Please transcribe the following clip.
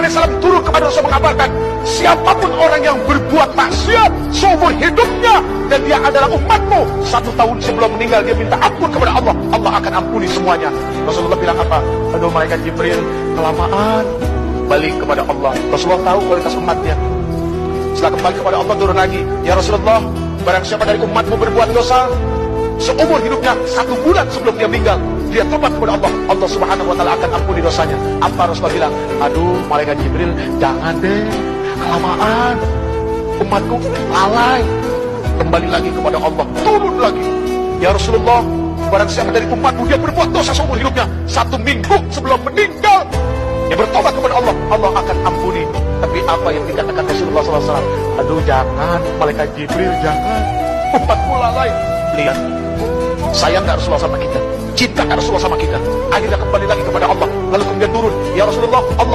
alaihissalam turun kepada Rasul mengabarkan, siapapun orang yang berbuat maksiat seumur hidupnya dan dia adalah umatmu, 1 tahun sebelum meninggal dia minta ampun kepada Allah, Allah akan ampuni semuanya. Rasulullah bilang apa? Aduh malaikat Jibril, kelamaan. Balik kepada Allah. Rasulullah tahu kualitas umatnya. Setelah kembali kepada Allah turun lagi, ya Rasulullah, barang siapa dari umatmu berbuat dosa seumur hidupnya, 1 bulan sebelum dia meninggal, dia tobat kepada Allah, Allah subhanahu wa ta'ala akan ampuni dosanya. Apa Rasulullah bilang? Aduh malaikat Jibril, jangan deh, kelamaan, umatku lalai. Kembali lagi kepada Allah, turun lagi, ya Rasulullah, barang siapa dari umatmu dia berbuat dosa seumur hidupnya, 1 minggu sebelum meninggal dia bertobat kepada Allah, Allah akan ampuni. Tapi apa yang dikatakan Rasulullah SAW? Aduh jangan, malaikat Jibril jangan, umatmu lalai. Lihat, sayang gak Rasulullah sama kita, cinta gak Rasulullah sama kita. Akhirnya kembali lagi kepada Allah, lalu kemudian turun, ya Rasulullah, Allah